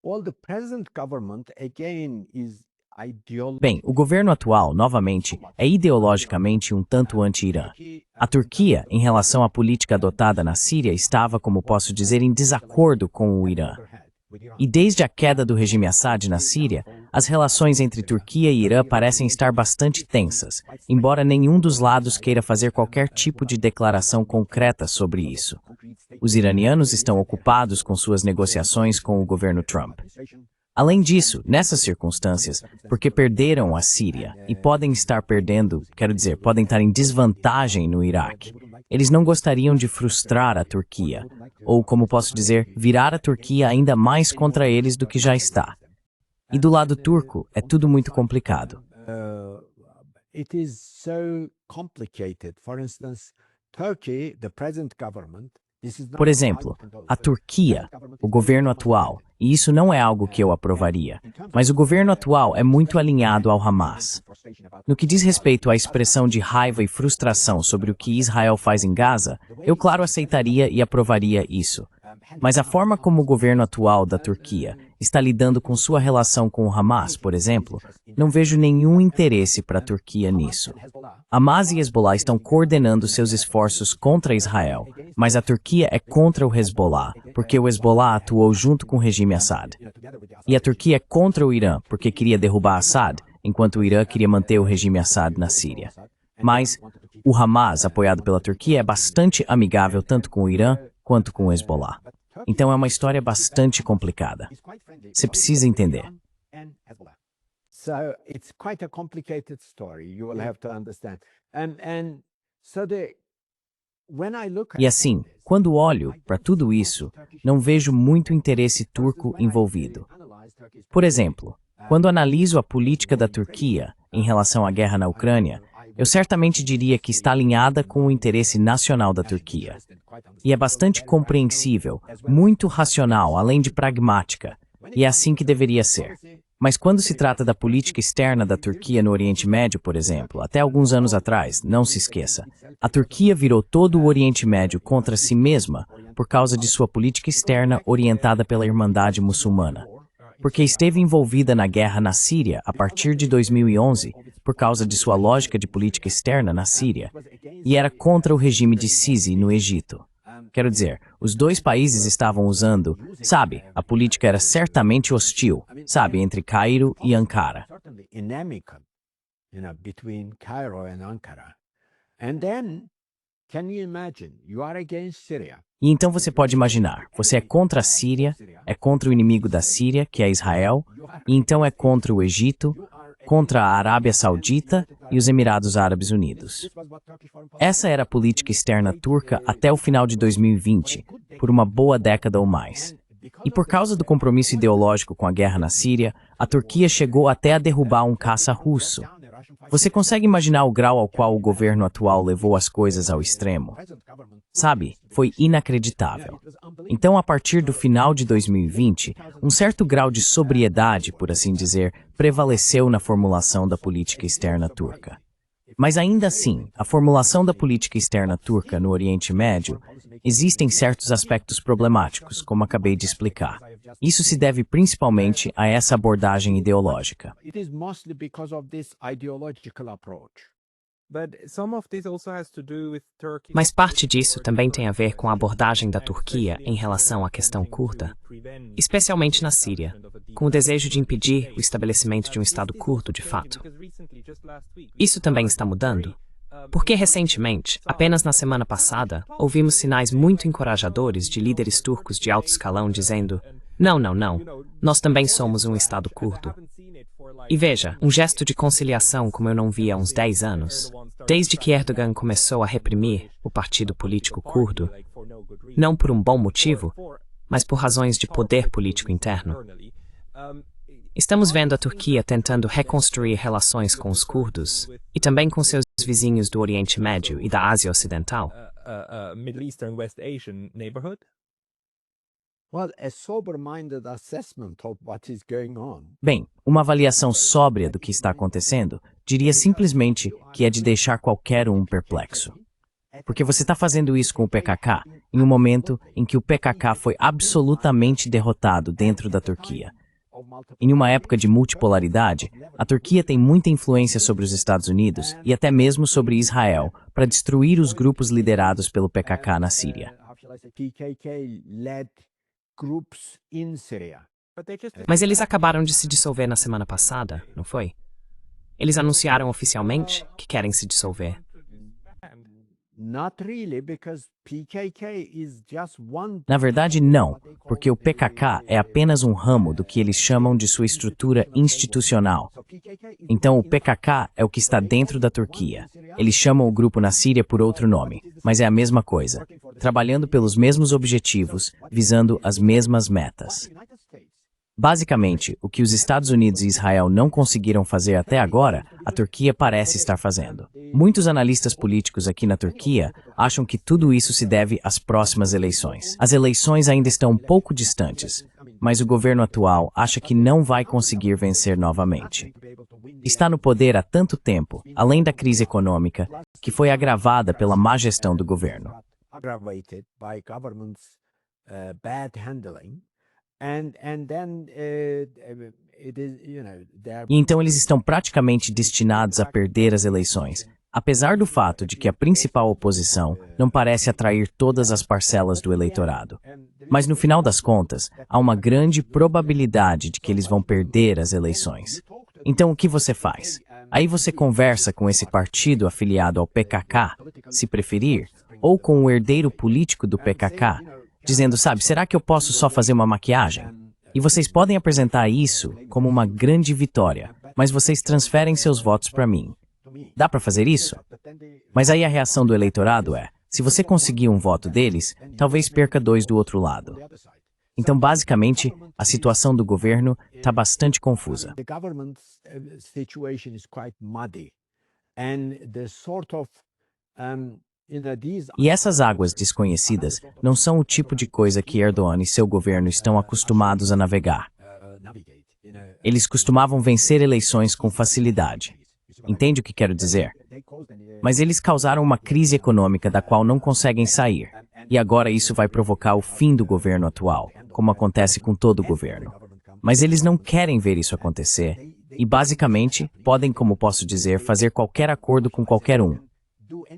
Well, the present government, again, is ideological. Bem, o governo atual, novamente, é ideologicamente um tanto anti-Irã. A Turquia, em relação à política adotada na Síria, estava, como posso dizer, em desacordo com o Irã. E desde a queda do regime Assad na Síria, as relações entre Turquia e Irã parecem estar bastante tensas, embora nenhum dos lados queira fazer qualquer tipo de declaração concreta sobre isso. Os iranianos estão ocupados com suas negociações com o governo Trump. Além disso, nessas circunstâncias, porque perderam a Síria e podem estar perdendo, quero dizer, podem estar em desvantagem no Iraque, eles não gostariam de frustrar a Turquia, ou, como posso dizer, virar a Turquia ainda mais contra eles do que já está. E do lado turco, é tudo muito complicado. It is so complicated. For instance, Turkey, the present government, this is not Por exemplo, a Turquia, o governo atual, e isso não é algo que eu aprovaria, mas o governo atual é muito alinhado ao Hamas. No que diz respeito à expressão de raiva e frustração sobre o que Israel faz em Gaza, eu, claro, aceitaria e aprovaria isso. Mas a forma como o governo atual da Turquia está lidando com sua relação com o Hamas, por exemplo, não vejo nenhum interesse para a Turquia nisso. Hamas e Hezbollah estão coordenando seus esforços contra Israel, mas a Turquia é contra o Hezbollah, porque o Hezbollah atuou junto com o regime Assad. E a Turquia é contra o Irã, porque queria derrubar Assad, enquanto o Irã queria manter o regime Assad na Síria. Mas o Hamas, apoiado pela Turquia, é bastante amigável tanto com o Irã quanto com o Hezbollah. Então é uma história bastante complicada. Você precisa entender. So it's quite a complicated story. You will have to understand. And so when I look at E assim, quando olho para tudo isso, não vejo muito interesse turco envolvido. Por exemplo, quando analiso a política da Turquia em relação à guerra na Ucrânia, eu certamente diria que está alinhada com o interesse nacional da Turquia. E é bastante compreensível, muito racional, além de pragmática. E é assim que deveria ser. Mas quando se trata da política externa da Turquia no Oriente Médio, por exemplo, até alguns anos atrás, não se esqueça, a Turquia virou todo o Oriente Médio contra si mesma por causa de sua política externa orientada pela Irmandade Muçulmana. Porque esteve envolvida na guerra na Síria a partir de 2011 por causa de sua lógica de política externa na Síria, e era contra o regime de Sisi no Egito. Quero dizer, os dois países estavam usando, sabe, a política era certamente hostil, sabe, entre Cairo e Ankara. certainly inimical, between Cairo and Ankara. And then, can you imagine? You are against Syria. E então você pode imaginar, você é contra a Síria, é contra o inimigo da Síria, que é Israel, e então é contra o Egito, contra a Arábia Saudita e os Emirados Árabes Unidos. Essa era a política externa turca até o final de 2020, por uma boa década ou mais. E por causa do compromisso ideológico com a guerra na Síria, a Turquia chegou até a derrubar um caça russo. Você consegue imaginar o grau ao qual o governo atual levou as coisas ao extremo? Sabe, foi inacreditável. Então, a partir do final de 2020, um certo grau de sobriedade, por assim dizer, prevaleceu na formulação da política externa turca. Mas ainda assim, a formulação da política externa turca no Oriente Médio, existem certos aspectos problemáticos, como acabei de explicar. Isso se deve principalmente a essa abordagem ideológica. It is mostly because of this ideological approach. But some of this also has to do with Turkey. Mas parte disso também tem a ver com a abordagem da Turquia em relação à questão curda, especialmente na Síria, com o desejo de impedir o estabelecimento de um Estado curdo de fato. Isso também está mudando, porque recentemente, apenas na semana passada, ouvimos sinais muito encorajadores de líderes turcos de alto escalão dizendo: não, não, não, nós também somos um Estado curdo. E veja, um gesto de conciliação como eu não vi há uns 10 anos, desde que Erdogan começou a reprimir o partido político curdo, não por um bom motivo, mas por razões de poder político interno. Estamos vendo a Turquia tentando reconstruir relações com os curdos e também com seus vizinhos do Oriente Médio e da Ásia Ocidental. Middle Eastern West Asian neighborhood? Well, a sober-minded assessment of what is going on. Bem, uma avaliação sóbria do que está acontecendo diria simplesmente que é de deixar qualquer um perplexo. Porque você está fazendo isso com o PKK em um momento em que o PKK foi absolutamente derrotado dentro da Turquia. Em uma época de multipolaridade, a Turquia tem muita influência sobre os Estados Unidos e até mesmo sobre Israel para destruir os grupos liderados pelo PKK na Síria. PKK-led groups in Syria. But they just Mas eles acabaram de se dissolver na semana passada, não foi? Eles anunciaram oficialmente que querem se dissolver. Not really, because PKK is just one. Na verdade, não, porque o PKK é apenas um ramo do que eles chamam de sua estrutura institucional. Então, o PKK é o que está dentro da Turquia. Eles chamam o grupo na Síria por outro nome, mas é a mesma coisa, trabalhando pelos mesmos objetivos, visando as mesmas metas. Basicamente, o que os Estados Unidos e Israel não conseguiram fazer até agora, a Turquia parece estar fazendo. Muitos analistas políticos aqui na Turquia acham que tudo isso se deve às próximas eleições. As eleições ainda estão um pouco distantes, mas o governo atual acha que não vai conseguir vencer novamente. Está no poder há tanto tempo, além da crise econômica, que foi agravada pela má gestão do governo. Aggravated by government's bad handling. And then it is, you know, E então eles estão praticamente destinados a perder as eleições, apesar do fato de que a principal oposição não parece atrair todas as parcelas do eleitorado. Mas no final das contas, há uma grande probabilidade de que eles vão perder as eleições. Então o que você faz? Aí você conversa com esse partido afiliado ao PKK, se preferir, ou com o herdeiro político do PKK, dizendo, sabe, será que eu posso só fazer uma maquiagem? E vocês podem apresentar isso como uma grande vitória, mas vocês transferem seus votos para mim. Dá para fazer isso? Mas aí a reação do eleitorado é, se você conseguir um voto deles, talvez perca 2 do outro lado. Então, basicamente, a situação do governo está bastante confusa. The government's situation is quite muddy, and the sort of E essas águas desconhecidas não são o tipo de coisa que Erdogan e seu governo estão acostumados a navegar. Eles costumavam vencer eleições com facilidade. Entende o que quero dizer? Mas eles causaram uma crise econômica da qual não conseguem sair. E agora isso vai provocar o fim do governo atual, como acontece com todo o governo. Mas eles não querem ver isso acontecer e, basicamente, podem, como posso dizer, fazer qualquer acordo com qualquer um.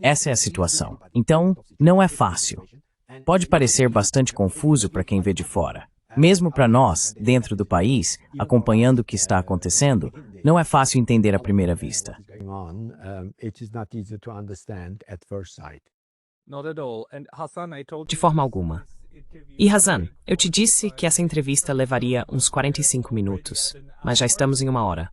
Essa é a situação. Então, não é fácil. Pode parecer bastante confuso para quem vê de fora. Mesmo para nós, dentro do país, acompanhando o que está acontecendo, não é fácil entender à primeira vista. not at all. And Hassan, I told De you forma alguma. E Hassan, eu te disse que essa entrevista levaria uns 45 minutos, mas já estamos em 1 hora.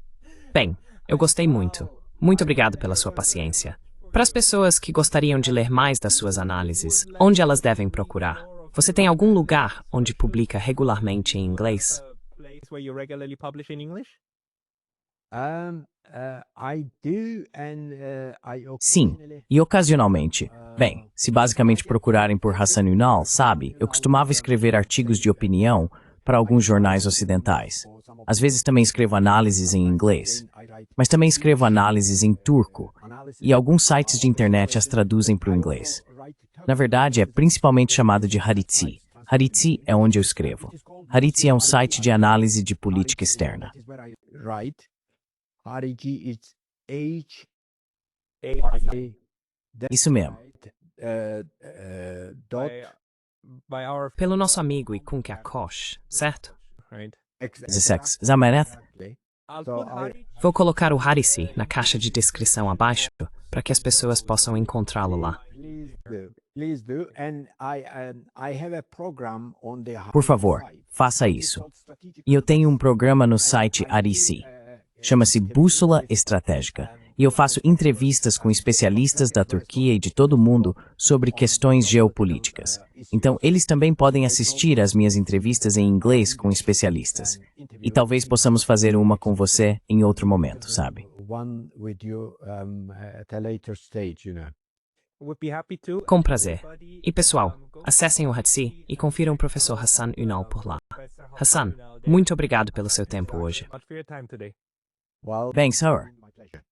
Bem, eu gostei muito. Muito obrigado pela sua paciência. Para as pessoas que gostariam de ler mais das suas análises, onde elas devem procurar? Você tem algum lugar onde publica regularmente em inglês? place where you regularly publish in English? I do, and I Sim, occasionally- e ocasionalmente. Bem, se basicamente procurarem por Hassan Ünal, sabe, eu costumava escrever artigos de opinião para alguns jornais ocidentais. Às vezes também escrevo análises em inglês, mas também escrevo análises em turco, e alguns sites de internet as traduzem para o inglês. Na verdade, é principalmente chamado de Haritsi. Haritsi é onde eu escrevo. Haritsi é um site de análise de política externa. That is where I write. Hariji is H. Isso mesmo. Dot. By our Pelo nosso amigo Ikunk Akosh, certo? right. Zessex Zamereth. I'll So put I- Hari- Vou colocar o Harisi na caixa de descrição abaixo para que as pessoas possam encontrá-lo lá. Please do. And I have a program on the Por favor, faça isso. E eu tenho um programa no site Arici. Chama-se Bússola Estratégica. e eu faço entrevistas com especialistas da Turquia e de todo o mundo sobre questões geopolíticas. Então, eles também podem assistir às minhas entrevistas em inglês com especialistas. E talvez possamos fazer uma com você em outro momento, sabe? One with you at a later stage, Would be happy to. Com prazer. E pessoal, acessem o Hatsi e confiram o professor Hassan Ünal por lá. Hassan, muito obrigado pelo seu tempo hoje. Much for your time today. Well, Bem, Sir. my pleasure.